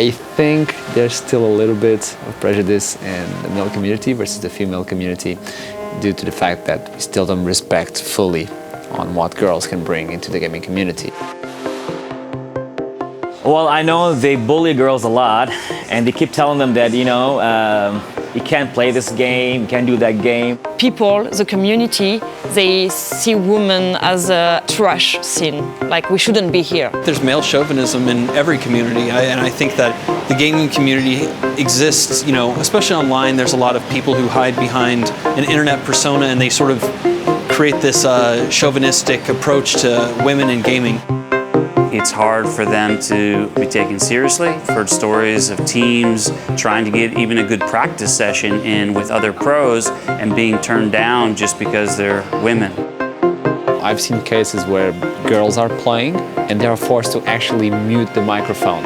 I think there's still a little bit of prejudice in the male community versus the female community due to the fact that we still don't respect fully on what girls can bring into the gaming community. Well, I know they bully girls a lot, and they keep telling them that, you know, you can't play this game, you can't do that game. People, the community, they see women as a trash scene, like we shouldn't be here. There's male chauvinism in every community, and I think that the gaming community exists, you know, especially online. There's a lot of people who hide behind an internet persona, and they sort of create this chauvinistic approach to women in gaming. It's hard for them to be taken seriously. I've heard stories of teams trying to get even a good practice session in with other pros and being turned down just because they're women. I've seen cases where girls are playing and they are forced to actually mute the microphone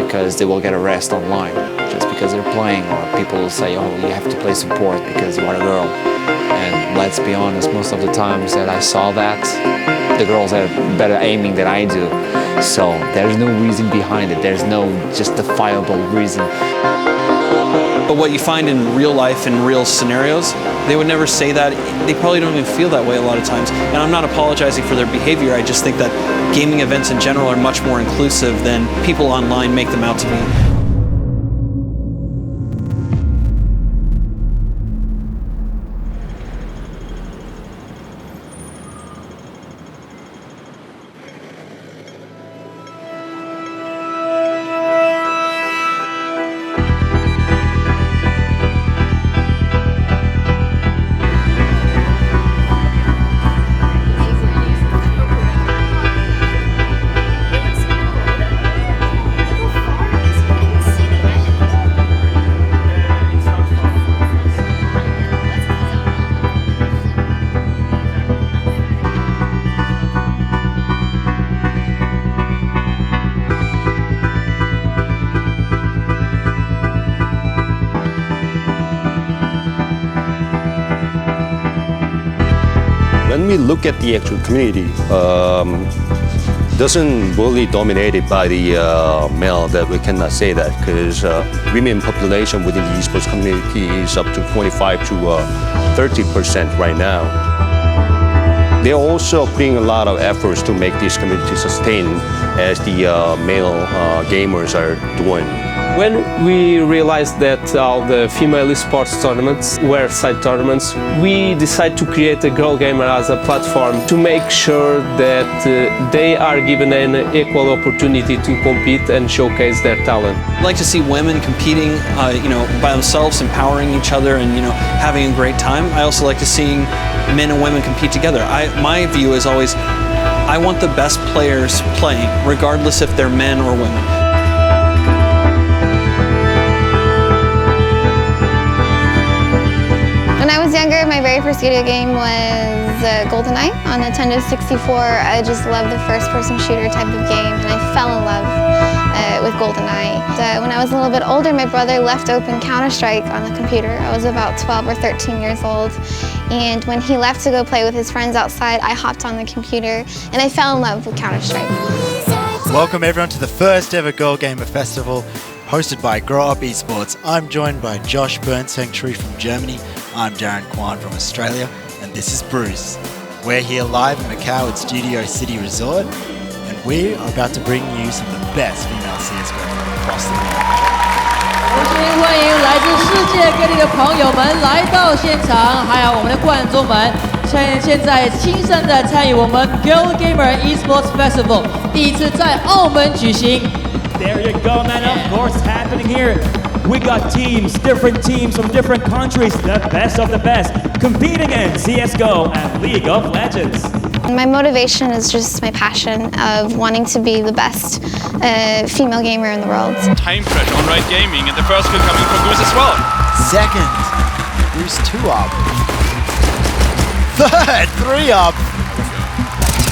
because they will get arrested online just because they're playing, or people will say, oh, you have to play support because you are a girl. And let's be honest, most of the times that I saw that, the girls have better aiming than I do. So there's no reason behind it. There's no justifiable reason. But what you find in real life, in real scenarios, they would never say that. They probably don't even feel that way a lot of times. And I'm not apologizing for their behavior. I just think that gaming events in general are much more inclusive than people online make them out to be. When we look at the actual community, doesn't really dominated by the male, that we cannot say that, because women population within the esports community is up to 25 to 30% right now. They're also putting a lot of efforts to make this community sustain as the male gamers are doing. When we realized that all the female esports tournaments were side tournaments, we decided to create a Girl Gamer as a platform to make sure that they are given an equal opportunity to compete and showcase their talent. I like to see women competing, you know, by themselves, empowering each other, and having a great time. I also like to see men and women compete together. My view is always, I want the best players playing, regardless if they're men or women. When I was younger, my very first video game was GoldenEye on Nintendo 64. I just loved the first-person shooter type of game, and I fell in love with GoldenEye. When I was a little bit older, my brother left open Counter-Strike on the computer. I was about 12 or 13 years old, and when he left to go play with his friends outside, I hopped on the computer, and I fell in love with Counter-Strike. Welcome everyone to the first ever GIRLGAMER Festival, hosted by GIRLGAMER Esports. I'm joined by Josh Bernsanctuary from Germany. I'm Darren Kwan from Australia, and this is Bruce. We're here live in Macau at Studio City Resort, and we are about to bring you some of the best female CSGO across the world. 欢迎来自世界各地的朋友们来到现场，还有我们的观众们，现在亲身的参与我们 GIRLGAMER Esports Festival 第一次在澳门举行。There you go, man. Of course, it's happening here. We got teams, different teams from different countries, the best of the best, competing in CSGO and League of Legends. My motivation is just my passion of wanting to be the best female gamer in the world. Time pressure on Riot Gaming, and the first kill coming from Bruce as well. Second, Bruce 2 up. Third, 3 up.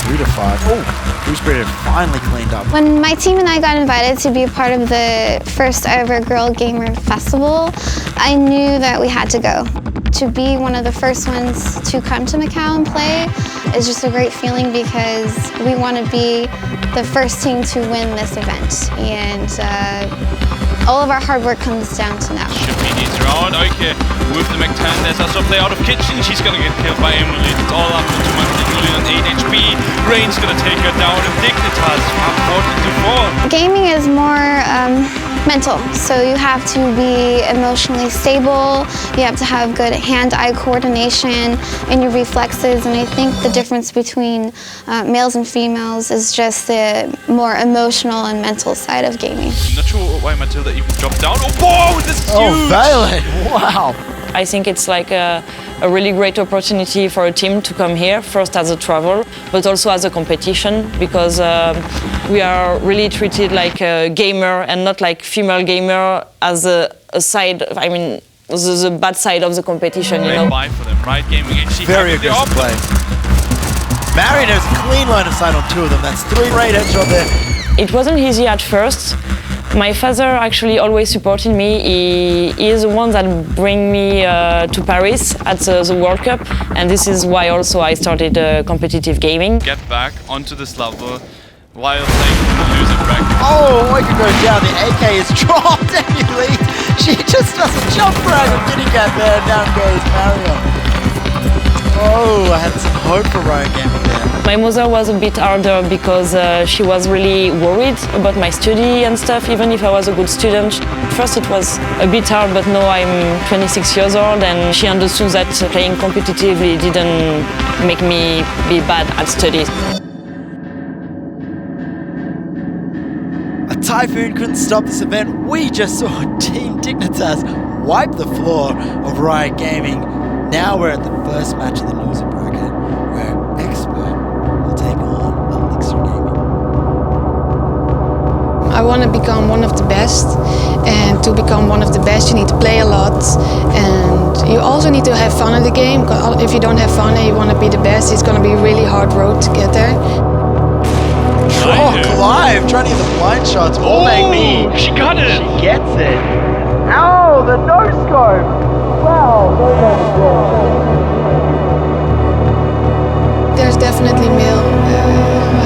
2 to 5. Oh. Bruce Britain finally cleaned up. When my team and I got invited to be a part of the first ever GIRLGAMER Festival, I knew that we had to go. To be one of the first ones to come to Macau and play is just a great feeling, because we want to be the first team to win this event. And all of our hard work comes down to now. Should be needs around. Okay, with the Mac 10, there's also a play out of kitchen. She's gonna get killed by Emily. It's all up to 2 Emily on 8 HP. Rain's gonna take her down, and Dignitas out into 4. Gaming is more mental, so you have to be emotionally stable, you have to have good hand-eye coordination and your reflexes, and I think the difference between males and females is just the more emotional and mental side of gaming. I'm not sure why Matilda even dropped down. Oh, whoa, this is huge! Violet! Wow! I think it's like a really great opportunity for a team to come here, first as a travel, but also as a competition, because we are really treated like a gamer and not like female gamer as a side, I mean, the bad side of the competition, you know. Buy for them, right? Gaming HC. Very aggressive play. Marion has a clean line of sight on 2 of them. That's 3 right headshot there. It wasn't easy at first. My father actually always supported me. He is the one that bring me to Paris at the World Cup, and this is why also I started competitive gaming. Get back onto this level while playing from the loser bracket. Oh, Oika goes down. The AK is dropped. Emily, she just does a jump frag of Minicat there. Down goes Marion. Oh, I had some hope for Riot Gaming there. My mother was a bit harder because she was really worried about my study and stuff, even if I was a good student. First it was a bit hard, but now I'm 26 years old and she understood that playing competitively didn't make me be bad at studies. A typhoon couldn't stop this event. We just saw Team Dignitas wipe the floor of Riot Gaming. Now we're at the first match of the loser bracket, where Expert will take on Elixir Gaming. I want to become one of the best, and to become one of the best you need to play a lot, and you also need to have fun in the game, because if you don't have fun and you want to be the best, it's going to be a really hard road to get there. Oh, Clive trying to get the blind shots. Oh, me. She got it! She gets it. Ow, the no-scope. Wow, There's definitely male,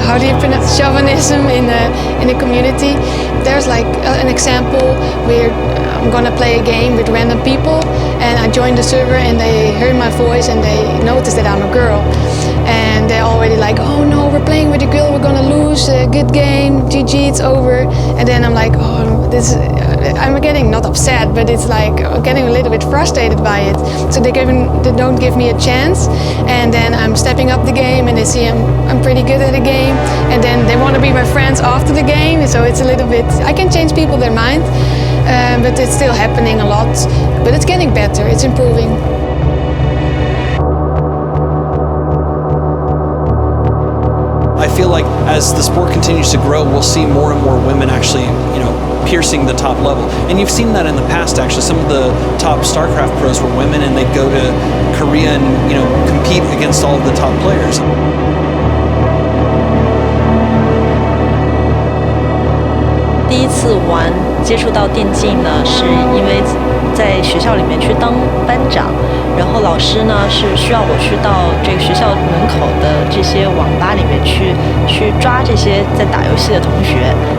how do you pronounce, chauvinism in the community. There's like an example where I'm gonna play a game with random people, and I joined the server and they heard my voice and they noticed that I'm a girl. And they're already like, oh no, we're playing with a girl, we're gonna lose, good game, GG, it's over. And then I'm like, oh, I'm getting not upset, but it's like getting a little bit frustrated by it. So they don't give me a chance, and then I'm stepping up the game and they see I'm pretty good at the game, and then they want to be my friends after the game, so it's a little bit, I can change people their mind, but it's still happening a lot, but it's getting better, it's improving. I feel like as the sport continues to grow, we'll see more and more women actually, piercing the top level. And you've seen that in the past, actually. Some of the top StarCraft pros were women, and they'd go to Korea and, compete against all of the top players. 第一次接触到电竞呢，是因为在学校里面去当班长，然后老师呢是需要我去到这个学校门口的这些网吧里面去抓这些在打游戏的同学。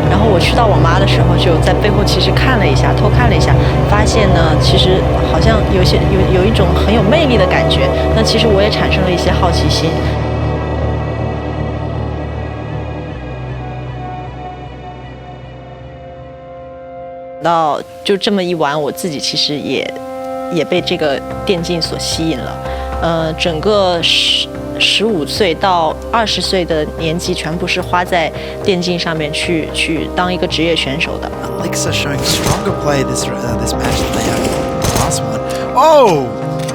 然后我去到网吧的时候，就在背后其实看了一下，偷看了一下，发现呢其实好像有一种很有魅力的感觉。那其实我也产生了一些好奇心。 到就这么一玩，我自己其实也被这个电竞所吸引了。整个15岁到20岁的年纪，全部是花在电竞上面去当一个职业选手的。Elixir showing stronger play this match than they had in the last one. Oh,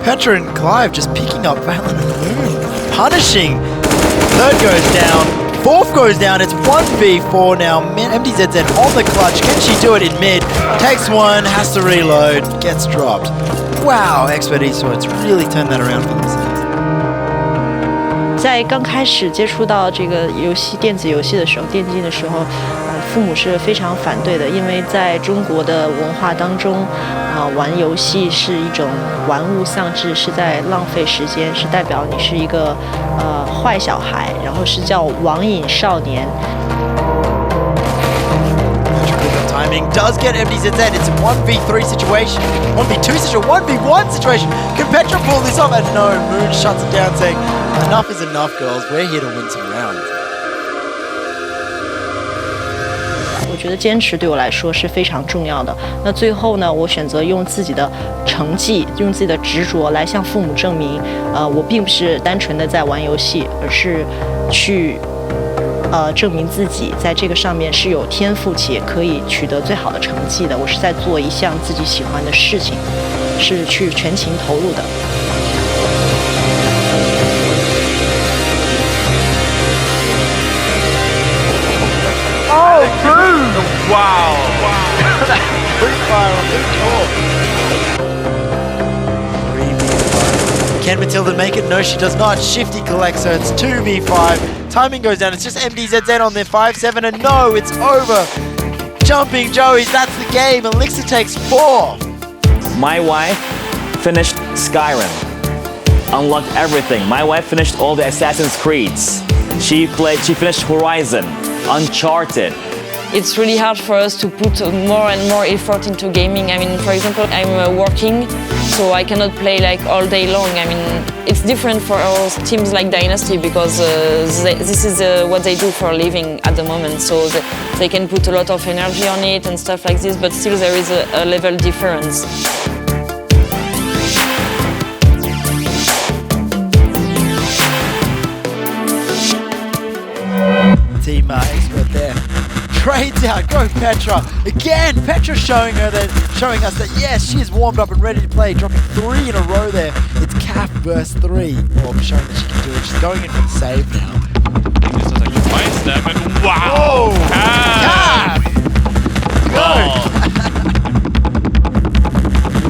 Petra and Clive just picking up Valen and Moon, punishing. Third goes down. Fourth goes down, it's 1v4 now, MDZZ on the clutch, can she do it in mid? Takes one, has to reload, gets dropped. Wow, Expert Esports really turned that around for themselves. 在刚开始接触到这个电子游戏的时候，电竞的时候，父母是非常反对的，因为在中国的文化当中，玩游戏是一种玩物丧志，是在浪费时间，是代表你是一个坏小孩，然后是叫网瘾少年。timing does get MDZZ. It's a 1v3 situation, 1v2 situation, 1v1 situation. Can Petra pull this off? And no, Moon shuts it down saying, enough is enough, girls. We're here to win some rounds. 我觉得坚持对我来说是非常重要的。那最后呢，我选择用自己的成绩，用自己的执着来向父母证明，我并不是单纯的在玩游戏，而是去证明自己在这个上面是有天赋且可以取得最好的成绩的。我是在做一项自己喜欢的事情，是去全情投入的。Oh, dude! Wow! That free fire on the Can Matilda make it? No, she does not. Shifty collects her. It's 2v5. Timing goes down. It's just MDZZ on their 5-7, and no, it's over. Jumping Joeys, that's the game. Elixir takes 4. My wife finished Skyrim, unlocked everything. My wife finished all the Assassin's Creeds. She finished Horizon, Uncharted. It's really hard for us to put more and more effort into gaming. I mean, for example, I'm working, so I cannot play like all day long. I mean, it's different for our teams like Dynasty because this is what they do for a living at the moment. So they can put a lot of energy on it and stuff like this, but still there is a level difference. Team expert there. Trades out, go Petra. Again, Petra showing us that yes, she is warmed up and ready to play, dropping 3 in a row there. It's Calf versus 3. Well, showing that she can do it. She's going in for the save now. This is like a fine step and wow! Whoa! Calf! Go!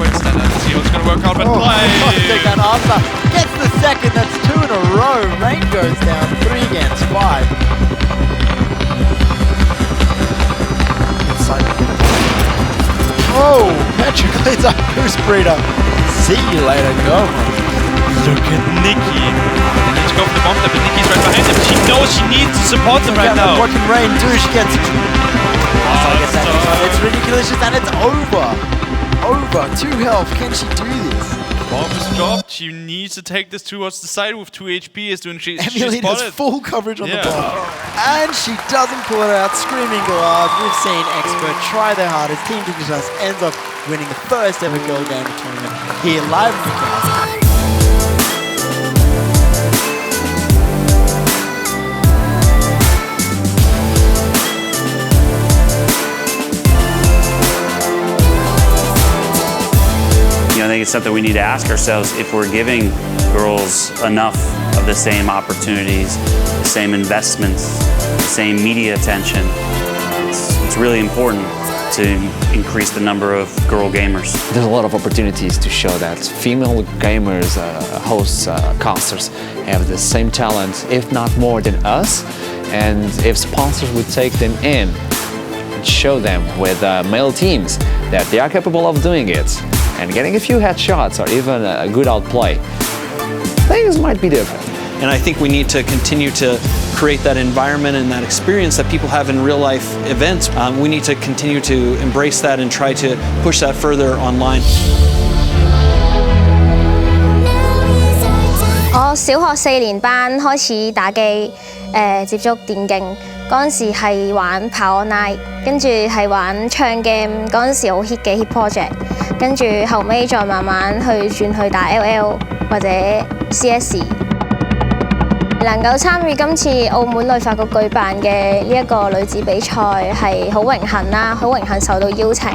Wait, stand up to see what's going to work out, but play! Take that answer. Gets the second, that's 2 in a row. Rain goes down, 3 against 5. Oh, Petra cleans up Goose Breeder. See you later, go. Look at Nikki. They need to go for the bomb, but Nikki's right behind them. She knows she needs to support them right now. What can Rain do? She gets... It's ridiculous, and it's over. Over. 2 health. Can she do this? Bomb is dropped. She needs to take this towards the side with 2 HP. Is doing she Emily has spotted. full coverage on the bomb. And she doesn't pull it out. Screaming Glass. We've seen Expert try their hardest. Team Dignitas ends up winning the first ever Girl Gamer tournament here live in Macau. I think it's something we need to ask ourselves if we're giving girls enough of the same opportunities, the same investments, the same media attention. It's really important to increase the number of girl gamers. There's a lot of opportunities to show that female gamers, hosts, casters have the same talent, if not more than us. And if sponsors would take them in and show them with male teams that they are capable of doing it, and getting a few headshots or even a good outplay, things might be different. And I think we need to continue to create that environment and that experience that people have in real life events. We need to continue to embrace that and try to push that further online. 我小學4年班開始打機，接觸電競。嗰陣時係玩跑 online， 跟住係玩槍 game， 嗰陣時好 hit 嘅 hit project， 跟住後尾再慢慢轉去打 LL 或者 CS。能夠參與今次澳門旅發局舉辦嘅呢一個女子比賽係好榮幸啦，好榮幸受到邀請，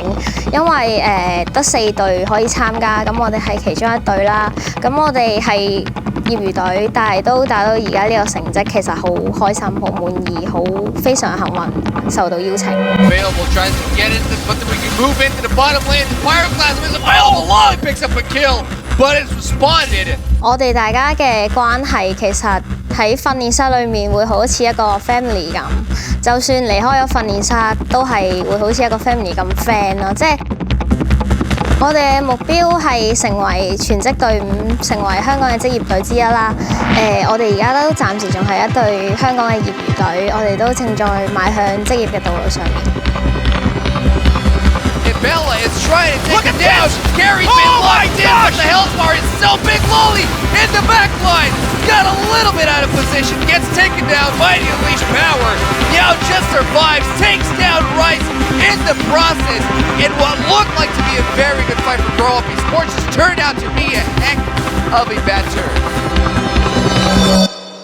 因為得4隊可以參加，咁我哋係其中一隊啦。咁我哋係業餘隊，但係都打到而家呢個成績，其實好開心、好滿意、好非常幸運受到邀請。Available tries to get it, but we can move into the bottom lane. The Pyroclasm is available. Long picks up a kill, but it's responded. 我哋大家嘅關係其實喺訓練室裏面會好似一個 family 咁，就算離開咗訓練室，都係會好似一個 family 咁 friend 咯。即係我哋嘅目標係成為全職隊伍，成為香港嘅職業隊之一啦。我哋而家都暫時仲係一隊香港嘅業餘隊，我哋都正在邁向職業嘅道路上面。Bella is trying to take it down. Carrie's been locked in, but the health bar is so big. Loli in the back line. Got a little bit out of position. Gets taken down by the Unleashed Power. Yao just survives. Takes down Rice in the process. In what looked like to be a very good fight for Grow Up Esports, just turned out to be a heck of a bad turn.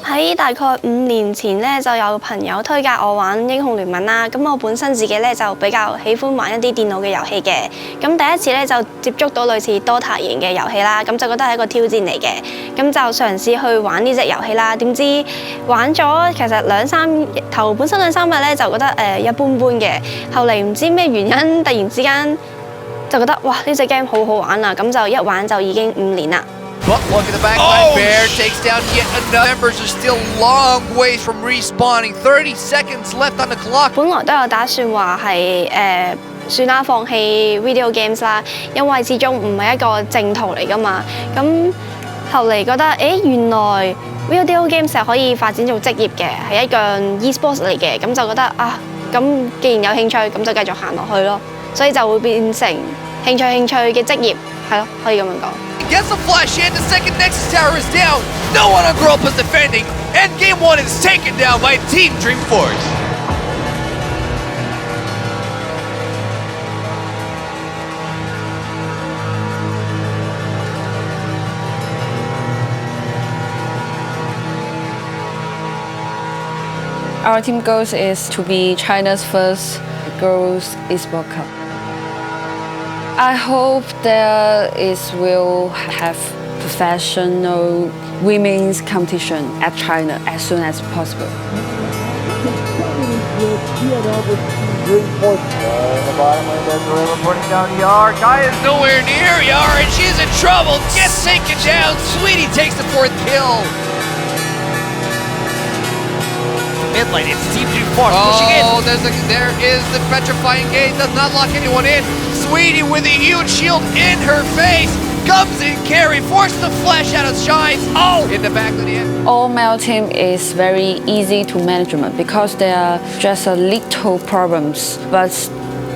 喺大概5年前咧，就有朋友推介我玩英雄聯盟啦。咁我本身自己咧就比較喜歡玩一啲電腦嘅遊戲嘅。咁第一次咧就接觸到類似 DOTA 型嘅遊戲啦，咁就覺得係一個挑戰嚟嘅。咁就嘗試去玩呢隻遊戲啦。點知玩咗其實本身2、3日咧就覺得一般般嘅。後嚟唔知咩原因，突然之間就覺得哇呢隻 game 好好玩啊！咁就一玩就已經5年啦。 But look at the backline, Bear takes down yet another. Members are still long ways from respawning. 30 seconds left on the clock. 本來都有打算話係算啦，放棄 video games 啦，因為始終唔係一個正途嚟㗎嘛。咁後嚟覺得原來 video games 係可以發展做職業嘅，係一樣 esports 嚟嘅，咁就覺得啊，咁既然有興趣，咁就繼續行落去咯。所以就會變成興趣嘅職業，係咯，可以咁樣講。 Gets a flash in, the second Nexus Tower is down. No one on Grow Up is defending, and Game 1 is taken down by Team Dreamforce. Our team goals is to be China's first Girls Esports Cup. I hope will have professional women's competition at China as soon as possible. Reporting down Yar. Guy is nowhere near Yar, and she's in trouble. Gets taken down. Sweetie takes the 4th kill. Mid lane, it's Team Dreamforce pushing in. Oh, there is the petrifying gate. Does not lock anyone in. Sweetie with a huge shield in her face. Comes in, Carrie, forced the flash out of Shines. Oh, in the back of the end. All male team is very easy to management because they are just a little problems. But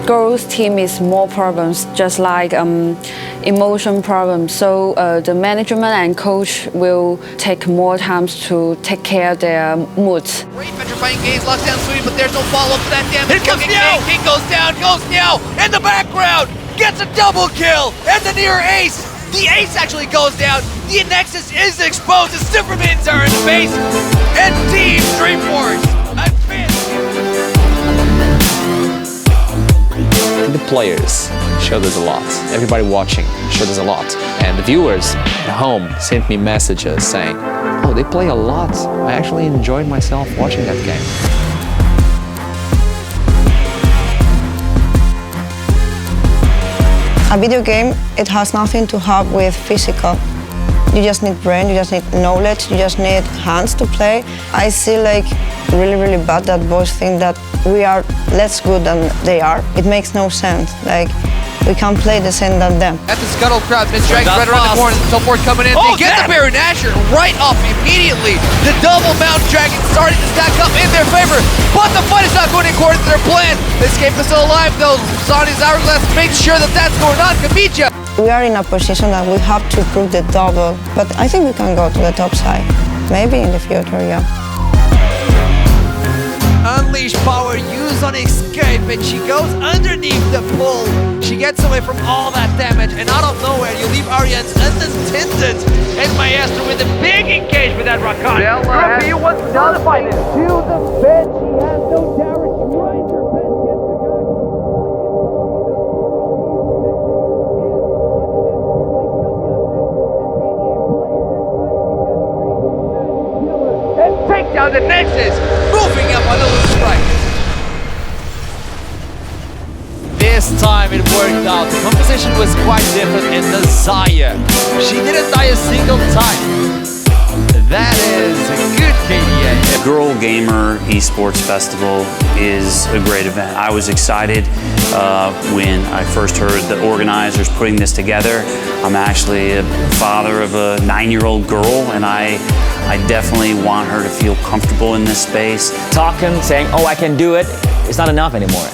girls team is more problems, just like emotion problems. So the management and coach will take more time to take care of their moods. Great petrifying gaze, locks down Sweetie, but there's no follow-up to that damage. Here comes Meow. King goes down, in the background, gets a double kill, and the near ace. The ace actually goes down. The Nexus is exposed. The Supermans are in space, and Team Dreamforce The players showed us a lot. Everybody watching showed us a lot. And the viewers at home sent me messages saying, oh, they play a lot. I actually enjoyed myself watching that game. A video game, it has nothing to have with physical. You just need brain, you just need knowledge, you just need hands to play. I see like really bad that boys think that we are less good than they are. It makes no sense. Like, we can't play the same than them. At the Scuttle crowd, Miss Dragon's right around the corner, and so forth coming in. They get the Baron Asher right off immediately. The double Mount Dragon starting to stack up in their favor, but the fight is not going according to their plan. The escape is still alive though. Sonny's Hourglass makes sure that that's going on. Kamija. We are in a position that we have to prove the double, but I think we can go to the top side. Maybe in the future, yeah. Unleashed power used on escape, and she goes underneath the pull. She gets away from all that damage, and out of nowhere, you leave Arians unattended. And Maestro with a big engage with that Rakan. Ruby was nullified to the bed. She has no tower. She rides her bed, gets the gun. And take down the Nexus, moving up on the loose strike. This time it worked out. The composition was quite different in the Zaya. She didn't die a single time. That is a good KDA. GIRLGAMER Esports Festival is a great event. I was excited when I first heard the organizers putting this together. I'm actually a father of a 9-year-old girl, and I definitely want her to feel comfortable in this space. Talking, saying, oh, I can do it, it's not enough anymore.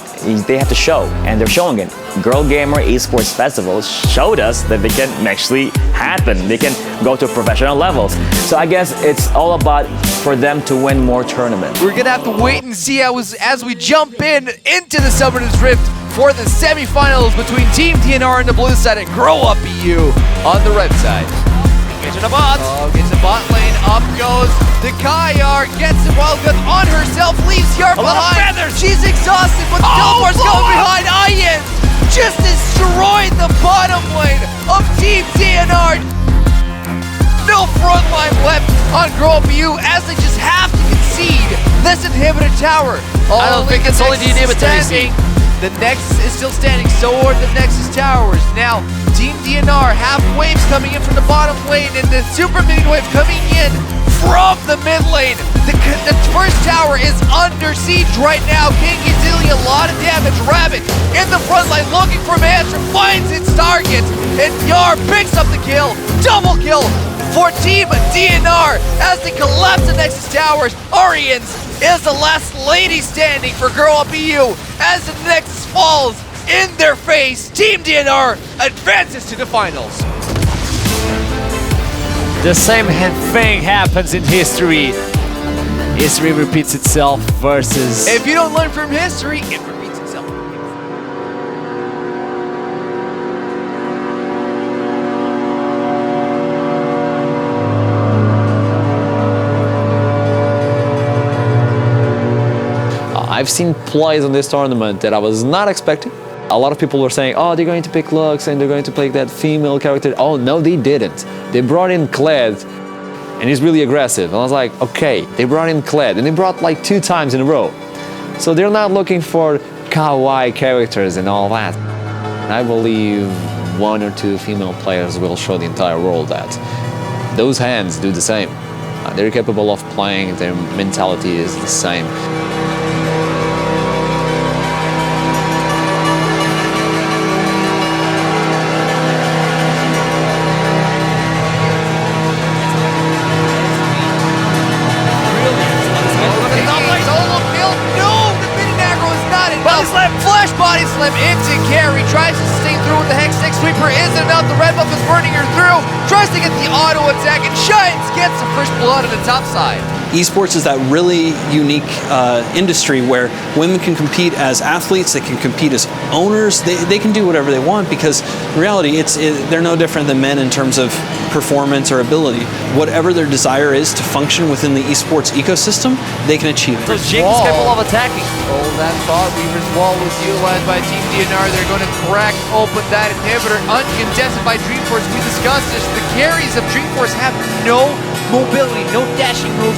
They have to show, and they're showing it. GIRLGAMER Esports Festival showed us that they can actually happen. They can go to professional levels. So I guess it's all about for them to win more tournaments. We're gonna have to wait and see as we jump into the Summoner's Rift for the semifinals between Team DNR on the blue side and Grow Up EU on the red side. Gets to the bot. Oh, gets the bot lane. Up goes the Kayar. Gets the Wild Gun on herself. Leaves Yar behind. She's exhausted, but the teleport's going behind. Ian just destroyed the bottom lane of Team DNR. No front line left on Grow Up EU as they just have to concede this inhibitor tower. I don't think it's only the inhibitor. The Nexus is still standing, so are the Nexus towers. Now, Team DNR have waves coming in from the bottom lane, and the super mid wave coming in from the mid lane. The first tower is under siege right now. King is dealing a lot of damage. Rabbit in the front line looking for Master, finds its target, and Yar picks up the kill. Double kill for Team DNR as they collapse the Nexus towers. Arians is the last lady standing for Grow Up EU as the Nexus falls in their face. Team DNR advances to the finals. The same thing happens in history. History repeats itself versus... If you don't learn from history, it repeats itself. I've seen plays on this tournament that I was not expecting. A lot of people were saying, oh, they're going to pick Lux and they're going to pick that female character. Oh, no, they didn't. They brought in Kled, and he's really aggressive. And I was like, okay, they brought in Kled, and they brought like 2 times in a row. So they're not looking for kawaii characters and all that. I believe 1 or 2 female players will show the entire world that those hands do the same. They're capable of playing, their mentality is the same. Flash body slam into carry, tries to stay through with the Hex 6 Sweeper, isn't enough, the red buff is burning her through, tries to get the auto attack, and Giants gets the first blood on the top side. Esports is that really unique industry where women can compete as athletes, they can compete as owners, they can do whatever they want because in reality they're no different than men in terms of performance or ability. Whatever their desire is to function within the esports ecosystem, they can achieve it. So Jing is capable of attacking. Oh, that thought Weaver's Wall was utilized by Team DNR. They're going to crack open that inhibitor, uncontested by Dreamforce. We discussed this. The carries of Dreamforce have no mobility, no dashing moves,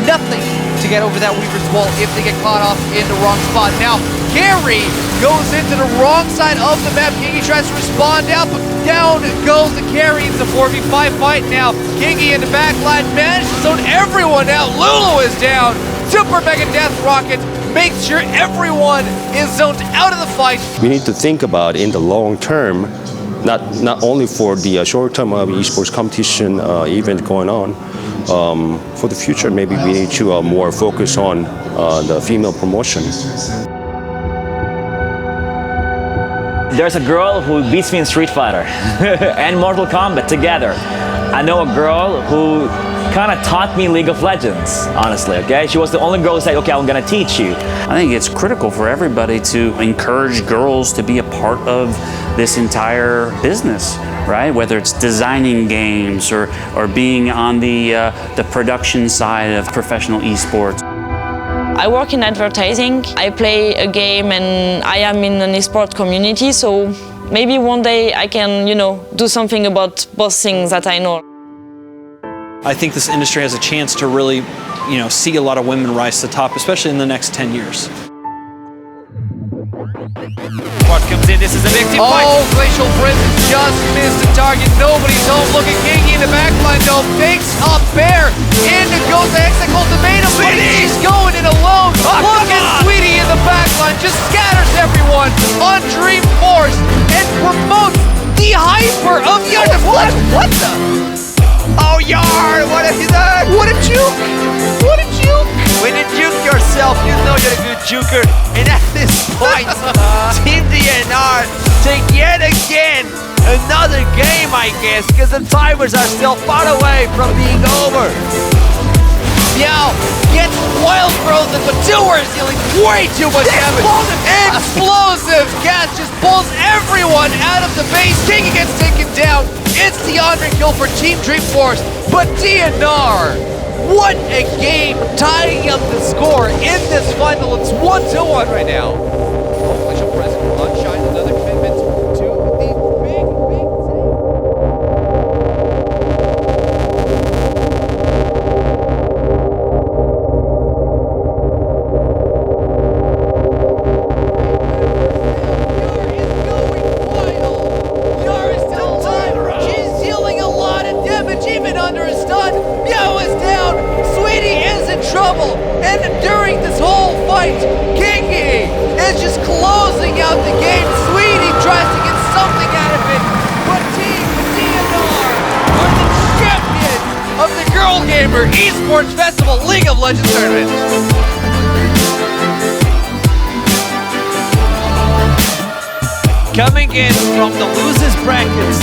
nothing to get over that Weaver's Wall if they get caught off in the wrong spot. Now, Carry goes into the wrong side of the map. Kingy tries to respond out, but down goes the Carry. It's a 4v5 fight now. Kingy in the backline manages to zone everyone out. Lulu is down. Super Mega Death Rocket makes sure everyone is zoned out of the fight. We need to think about in the long term, not only for the short term of esports competition event going on. For the future, maybe we need to more focus on the female promotion. There's a girl who beats me in Street Fighter and Mortal Kombat together. I know a girl who kind of taught me League of Legends, honestly, okay? She was the only girl who said, okay, I'm gonna teach you. I think it's critical for everybody to encourage girls to be a part of this entire business, right? Whether it's designing games or being on the production side of professional esports. I work in advertising. I play a game and I am in an esports community, so maybe one day I can, do something about both things that I know. I think this industry has a chance to really, see a lot of women rise to the top, especially in the next 10 years. What comes in, this is a victim fight. Oh, Glacial Prison just missed the target. Nobody's home. Looking Kingy in the backline though. Takes a bear. In goes the Hexacle Ultimatum. She's going in alone. Look at Sweetie in the backline. Just scatters everyone on Dreamforce and promotes the hyper of Yard. What the? Oh, Yard! What a juke! What a juke! When you juke yourself, you know you're a good juker. And at this point, Team DNR take yet again another game, I guess, because the timers are still far away from being over. Meow gets wild frozen, but Tour is dealing way too much damage. Explosive gas just pulls everyone out of the base. King gets taken down. It's the Andre kill for Team Dreamforce, but DNR, what a game, tying up the score in this final. It's 1-1 right now. Official President Blood shines another commitment to the big and during this whole fight, Kingy is just closing out the game. Sweetie tries to get something out of it, but Team DNR are the champions of the GIRLGAMER Esports Festival League of Legends tournament. Coming in from the losers brackets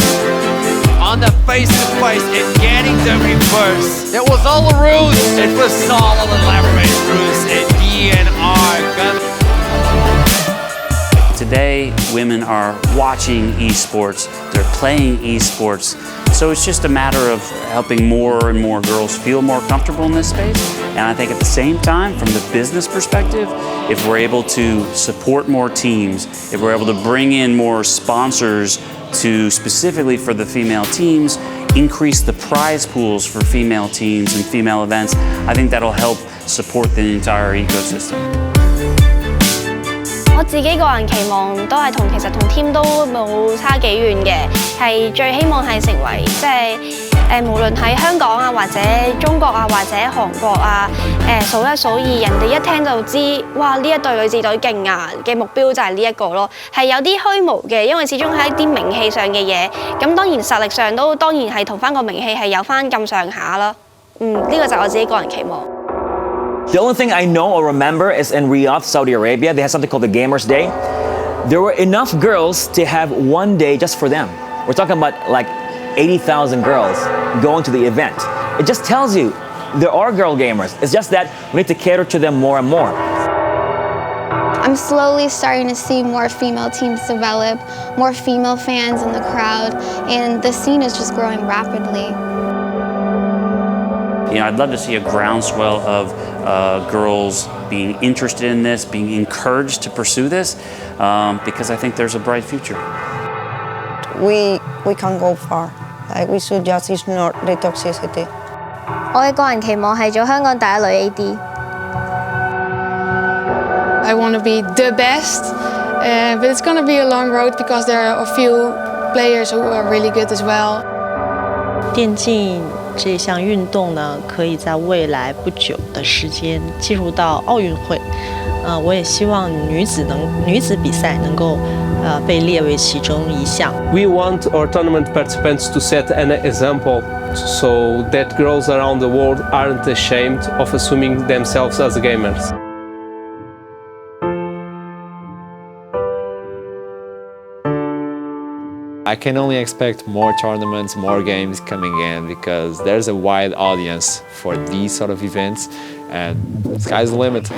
on the face-to-face and getting the reverse. It was all a ruse. It was all an elaborate ruse, and DNR got. Today, women are watching esports, they're playing esports, so it's just a matter of helping more and more girls feel more comfortable in this space. And I think at the same time, from the business perspective, if we're able to support more teams, if we're able to bring in more sponsors to specifically for the female teams, increase the prize pools for female teams and female events, I think that'll help support the entire ecosystem. 我自己個人期望都係其實同 team 都冇差幾遠嘅，係最希望係成為即係無論喺香港啊，或者中國啊，或者韓國啊，數一數二，人哋一聽就知，哇！呢一隊女子隊勁啊嘅目標就係呢一個咯，係有啲虛無嘅，因為始終係一啲名氣上嘅嘢，咁當然實力上都當然係同翻個名氣係有翻咁上下啦。呢個就係我自己個人期望。 The only thing I know or remember is in Riyadh, Saudi Arabia, they had something called the Gamers Day. There were enough girls to have one day just for them. We're talking about like 80,000 girls going to the event. It just tells you there are girl gamers. It's just that we need to cater to them more and more. I'm slowly starting to see more female teams develop, more female fans in the crowd, and the scene is just growing rapidly. You know, I'd love to see a groundswell of girls being interested in this, being encouraged to pursue this, because I think there's a bright future. We can go far. Like we should just ignore the toxicity. 我嘅個人期望係做香港第一女 AD。 I want to be the best, but it's going to be a long road because there are a few players who are really good as well. 电竞这项运动呢，可以在未来不久的时间进入到奥运会。我也希望女子比赛能够被列为其中一项。We want our tournament participants to set an example so that girls around the world aren't ashamed of assuming themselves as gamers. I can only expect more tournaments, more games coming in because there's a wide audience for these sort of events and sky's the limit.